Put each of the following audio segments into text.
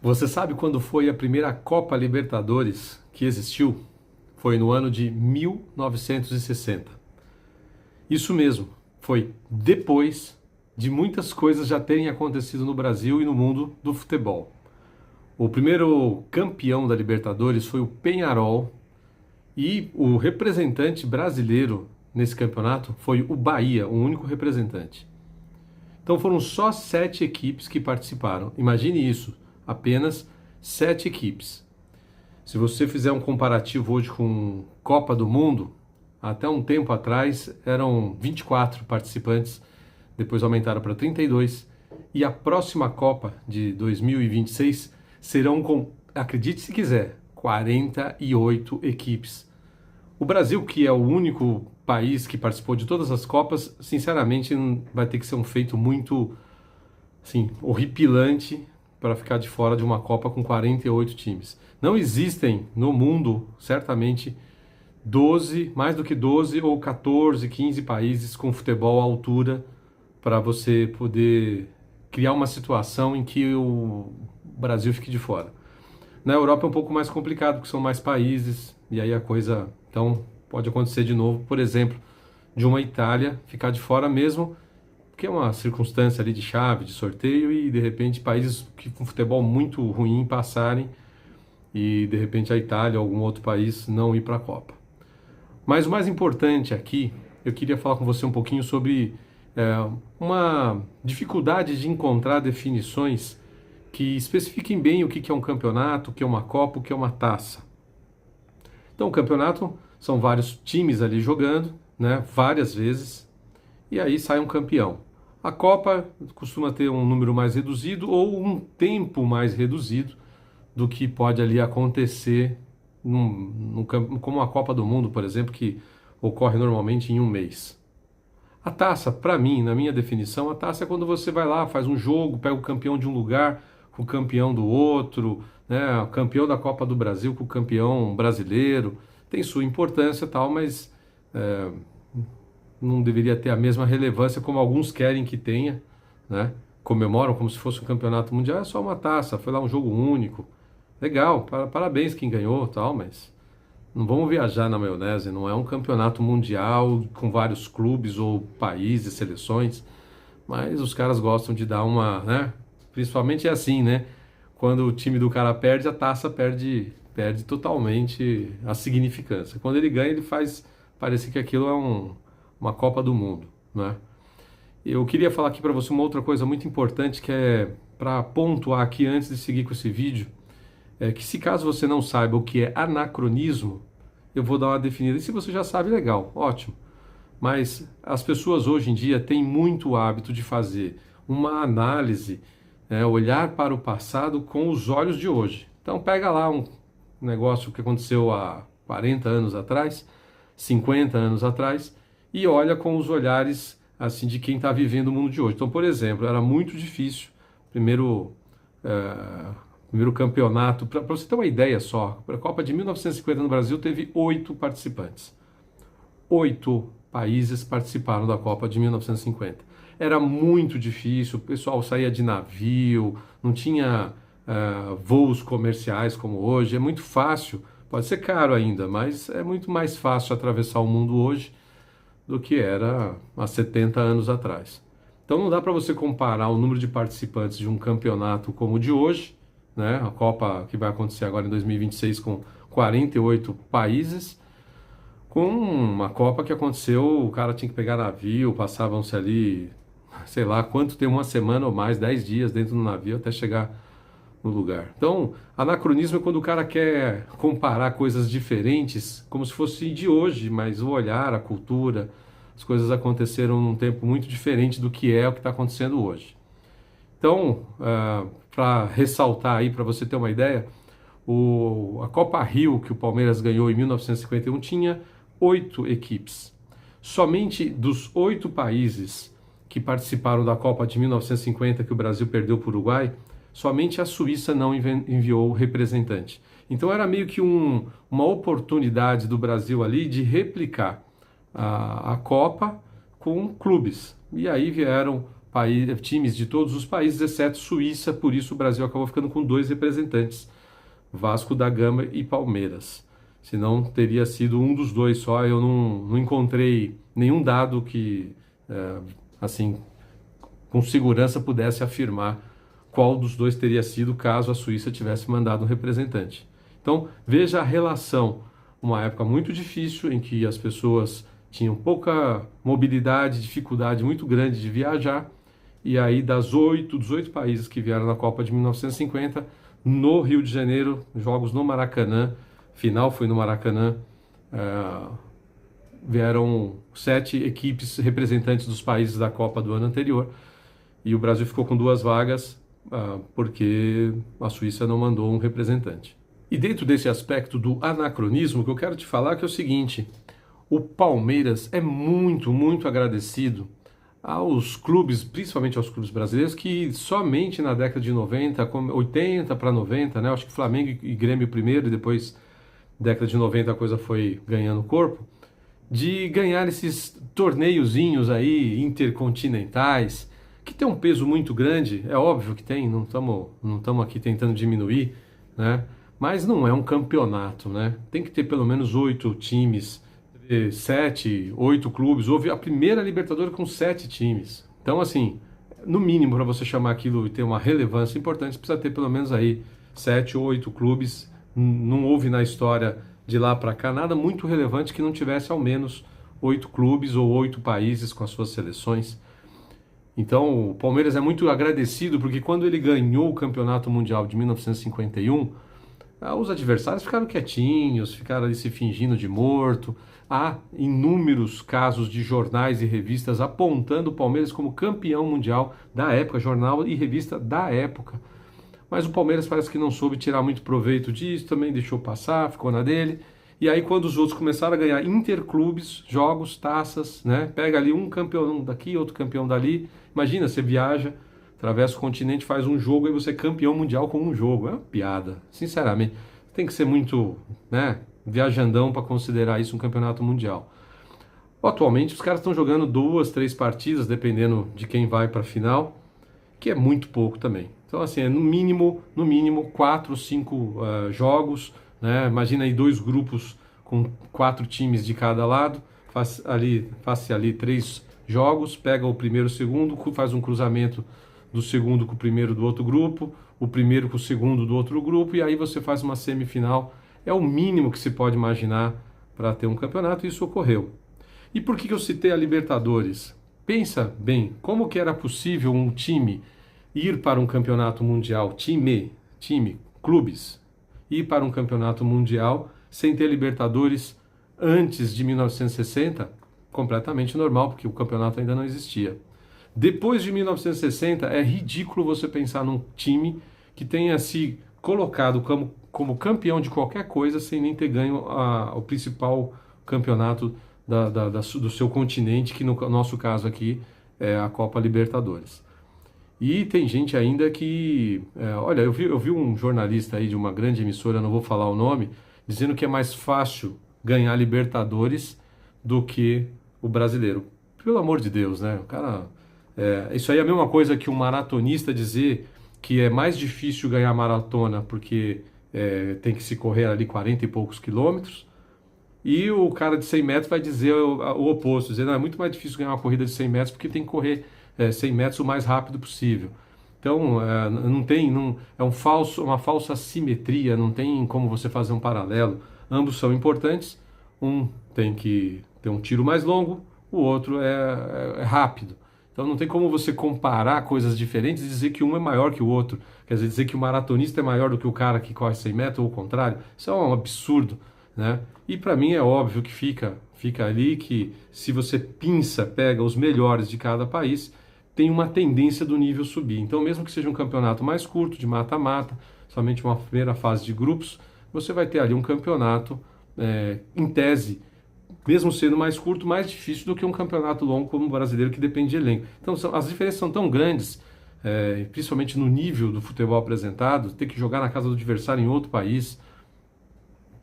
Você sabe quando foi a primeira Copa Libertadores que existiu? Foi no ano de 1960. Isso mesmo, foi depois de muitas coisas já terem acontecido no Brasil e no mundo do futebol. O primeiro campeão da Libertadores foi o Peñarol e o representante brasileiro nesse campeonato foi o Bahia, o único representante. Então foram só 7 equipes que participaram. Imagine isso, apenas 7 equipes. Se você fizer um comparativo hoje com Copa do Mundo, até um tempo atrás eram 24 participantes, depois aumentaram para 32, e a próxima Copa de 2026 serão com, acredite se quiser, 48 equipes. O Brasil, que é o único país que participou de todas as Copas, sinceramente vai ter que ser um feito muito, assim, horripilante para ficar de fora de uma Copa com 48 times. Não existem no mundo, certamente, 12, mais do que 12 ou 14, 15 países com futebol à altura para você poder criar uma situação em que o Brasil fique de fora. Na Europa é um pouco mais complicado, porque são mais países, e aí a coisa, então, pode acontecer de novo, por exemplo, de uma Itália ficar de fora mesmo, porque é uma circunstância ali de chave, de sorteio, e de repente países que com futebol muito ruim passarem, e de repente a Itália ou algum outro país não ir para a Copa. Mas o mais importante aqui, eu queria falar com você um pouquinho sobre uma dificuldade de encontrar definições que especifiquem bem o que é um campeonato, o que é uma Copa, o que é uma taça. Então, o campeonato são vários times ali jogando, né, várias vezes, e aí sai um campeão. A Copa costuma ter um número mais reduzido ou um tempo mais reduzido do que pode ali acontecer como a Copa do Mundo, por exemplo, que ocorre normalmente em um mês. A taça, para mim, na minha definição, a taça é quando você vai lá, faz um jogo, pega o campeão de um lugar com o campeão do outro, né, o campeão da Copa do Brasil com o campeão brasileiro. Tem sua importância e tal, mas não deveria ter a mesma relevância como alguns querem que tenha, né? Comemoram como se fosse um campeonato mundial, é só uma taça, foi lá um jogo único. Legal, parabéns quem ganhou, tal, mas não vamos viajar na maionese, não é um campeonato mundial com vários clubes ou países, seleções, mas os caras gostam de dar uma, né? Principalmente é assim, né? Quando o time do cara perde, a taça perde totalmente a significância. Quando ele ganha, ele faz parecer que aquilo é uma Copa do Mundo, né? Eu queria falar aqui para você uma outra coisa muito importante que é para pontuar aqui antes de seguir com esse vídeo, é que se caso você não saiba o que é anacronismo, eu vou dar uma definida. E se você já sabe, legal, ótimo. Mas as pessoas hoje em dia têm muito hábito de fazer uma análise, olhar para o passado com os olhos de hoje. Então pega lá um negócio que aconteceu há 40 anos atrás, 50 anos atrás, e olha com os olhares assim de quem está vivendo o mundo de hoje. Então, por exemplo, era muito difícil, primeiro campeonato, para você ter uma ideia só, a Copa de 1950 no Brasil teve 8 participantes. 8 países participaram da Copa de 1950. Era muito difícil, o pessoal saía de navio, não tinha voos comerciais como hoje, é muito fácil, pode ser caro ainda, mas é muito mais fácil atravessar o mundo hoje do que era há 70 anos atrás. Então não dá para você comparar o número de participantes de um campeonato como o de hoje, né? A Copa que vai acontecer agora em 2026 com 48 países, com uma Copa que aconteceu, o cara tinha que pegar navio, passavam-se ali, sei lá, quanto tem uma semana ou mais, 10 dias dentro do navio até chegar no lugar. Então, anacronismo é quando o cara quer comparar coisas diferentes, como se fosse de hoje, mas o olhar, a cultura, as coisas aconteceram num tempo muito diferente do que é o que está acontecendo hoje. Então, para ressaltar aí, para você ter uma ideia, a Copa Rio, que o Palmeiras ganhou em 1951, tinha 8 equipes. Somente dos 8 países que participaram da Copa de 1950, que o Brasil perdeu para o Uruguai, somente a Suíça não enviou representante. Então era meio que uma oportunidade do Brasil ali de replicar a Copa com clubes. E aí vieram times de todos os países, exceto Suíça, por isso o Brasil acabou ficando com 2 representantes, Vasco da Gama e Palmeiras. Senão teria sido um dos dois só, eu não encontrei nenhum dado que, assim, com segurança pudesse afirmar qual dos dois teria sido caso a Suíça tivesse mandado um representante. Então, veja a relação, uma época muito difícil em que as pessoas tinham pouca mobilidade, dificuldade muito grande de viajar, e aí dos 8 países que vieram na Copa de 1950, no Rio de Janeiro, jogos no Maracanã, final foi no Maracanã, vieram 7 equipes representantes dos países da Copa do ano anterior, e o Brasil ficou com 2 vagas, porque a Suíça não mandou um representante. E dentro desse aspecto do anacronismo, o que eu quero te falar que é o seguinte: o Palmeiras é muito, muito agradecido aos clubes, principalmente aos clubes brasileiros, que somente na década de 90, 80 para 90, né? Acho que Flamengo e Grêmio primeiro, e depois, década de 90, a coisa foi ganhando corpo, de ganhar esses torneiozinhos aí intercontinentais, que tem um peso muito grande, é óbvio que tem, não estamos aqui tentando diminuir, né? Mas não é um campeonato, né? Tem que ter pelo menos 8 times, 7, 8 clubes. Houve a primeira Libertadores com 7 times. Então, assim, no mínimo, para você chamar aquilo e ter uma relevância importante, precisa ter pelo menos aí 7 ou 8 clubes. Não houve na história de lá para cá nada muito relevante que não tivesse ao menos 8 clubes ou 8 países com as suas seleções. Então, o Palmeiras é muito agradecido porque quando ele ganhou o Campeonato Mundial de 1951, os adversários ficaram quietinhos, ficaram ali se fingindo de morto. Há inúmeros casos de jornais e revistas apontando o Palmeiras como campeão mundial da época, jornal e revista da época. Mas o Palmeiras parece que não soube tirar muito proveito disso, também deixou passar, ficou na dele. E aí quando os outros começaram a ganhar interclubes, jogos, taças, né? Pega ali um campeão daqui, outro campeão dali. Imagina, você viaja, atravessa o continente, faz um jogo e você é campeão mundial com um jogo. É uma piada, sinceramente. Tem que ser muito, né, viajandão para considerar isso um campeonato mundial. Atualmente os caras estão jogando 2, 3 partidas, dependendo de quem vai para a final, que é muito pouco também. Então assim, é no mínimo 4, 5 jogos, né? Imagina aí 2 grupos com 4 times de cada lado, faz ali 3 jogos, pega o primeiro e o segundo, faz um cruzamento do segundo com o primeiro do outro grupo, o primeiro com o segundo do outro grupo, e aí você faz uma semifinal. É o mínimo que se pode imaginar para ter um campeonato, e isso ocorreu. E por que eu citei a Libertadores? Pensa bem, como que era possível um time ir para um campeonato mundial, clubes, ir para um campeonato mundial sem ter Libertadores antes de 1960? Completamente normal, porque o campeonato ainda não existia. Depois de 1960, é ridículo você pensar num time que tenha se colocado como campeão de qualquer coisa sem nem ter ganho o principal campeonato do seu continente, que no nosso caso aqui é a Copa Libertadores. E tem gente ainda que... olha, eu vi um jornalista aí de uma grande emissora, não vou falar o nome, dizendo que é mais fácil ganhar Libertadores do que o brasileiro. Pelo amor de Deus, né? O cara... isso aí é a mesma coisa que um maratonista dizer que é mais difícil ganhar maratona porque tem que se correr ali 40 e poucos quilômetros, e o cara de 100 metros vai dizer o oposto, dizer, não, é muito mais difícil ganhar uma corrida de 100 metros porque tem que correr 100 metros o mais rápido possível. Então, é uma falsa simetria, não tem como você fazer um paralelo. Ambos são importantes, um tem que ter um tiro mais longo, o outro é rápido. Então não tem como você comparar coisas diferentes e dizer que um é maior que o outro. Quer dizer que o maratonista é maior do que o cara que corre 100 metros ou o contrário. Isso é um absurdo, né? E para mim é óbvio que fica ali que se você pega os melhores de cada país, tem uma tendência do nível subir. Então mesmo que seja um campeonato mais curto, de mata-mata, somente uma primeira fase de grupos, você vai ter ali um campeonato, em tese, mesmo sendo mais curto, mais difícil do que um campeonato longo como o brasileiro, que depende de elenco. Então as diferenças são tão grandes, principalmente no nível do futebol apresentado, ter que jogar na casa do adversário em outro país,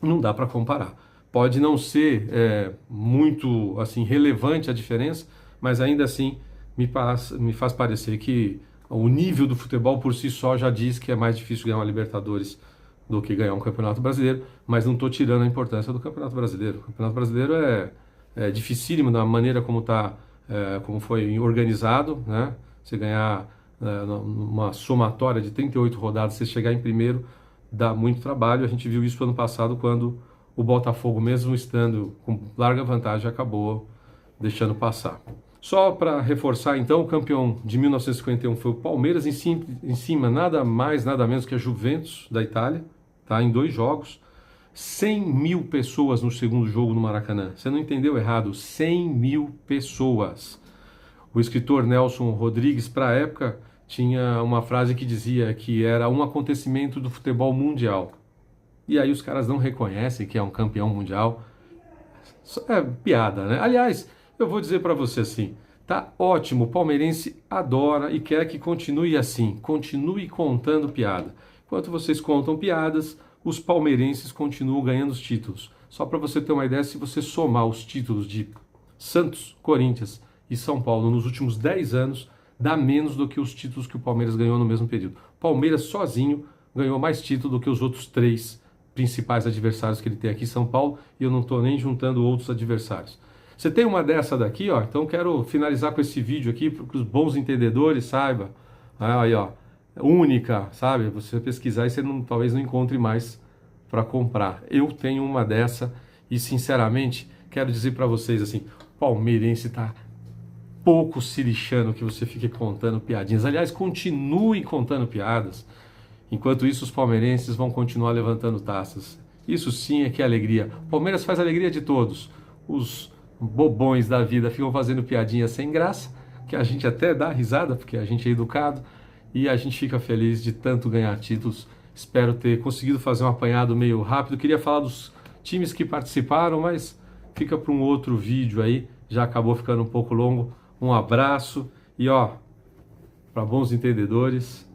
não dá para comparar. Pode não ser muito assim relevante a diferença, mas ainda assim me faz parecer que o nível do futebol por si só já diz que é mais difícil ganhar uma Libertadores do que ganhar um Campeonato Brasileiro, mas não estou tirando a importância do Campeonato Brasileiro. O Campeonato Brasileiro é dificílimo da maneira como como foi organizado, né? Você ganhar uma somatória de 38 rodadas, você chegar em primeiro, dá muito trabalho. A gente viu isso ano passado quando o Botafogo, mesmo estando com larga vantagem, acabou deixando passar. Só para reforçar, então, o campeão de 1951 foi o Palmeiras, em cima nada mais, nada menos que a Juventus da Itália, tá? Em 2 jogos. 100 mil pessoas no segundo jogo no Maracanã. Você não entendeu errado, 100 mil pessoas. O escritor Nelson Rodrigues, para a época, tinha uma frase que dizia que era um acontecimento do futebol mundial. E aí os caras não reconhecem que é um campeão mundial. É piada, né? Aliás, eu vou dizer para você assim, tá ótimo, o palmeirense adora e quer que continue assim, continue contando piada. Enquanto vocês contam piadas, os palmeirenses continuam ganhando os títulos. Só para você ter uma ideia, se você somar os títulos de Santos, Corinthians e São Paulo nos últimos 10 anos, dá menos do que os títulos que o Palmeiras ganhou no mesmo período. O Palmeiras sozinho ganhou mais título do que os outros 3 principais adversários que ele tem aqui em São Paulo, e eu não estou nem juntando outros adversários. Você tem uma dessa daqui, ó, então quero finalizar com esse vídeo aqui para que os bons entendedores saibam. Aí, ó, única, sabe? Você pesquisar e você talvez não encontre mais para comprar. Eu tenho uma dessa e, sinceramente, quero dizer para vocês assim, palmeirense tá pouco se lixando que você fique contando piadinhas. Aliás, continue contando piadas. Enquanto isso, os palmeirenses vão continuar levantando taças. Isso sim é que é alegria. O Palmeiras faz a alegria de todos. Os bobões da vida ficam fazendo piadinhas sem graça, que a gente até dá risada, porque a gente é educado, e a gente fica feliz de tanto ganhar títulos. Espero ter conseguido fazer um apanhado meio rápido. Queria falar dos times que participaram, mas fica para um outro vídeo aí. Já acabou ficando um pouco longo. Um abraço e, ó, para bons entendedores,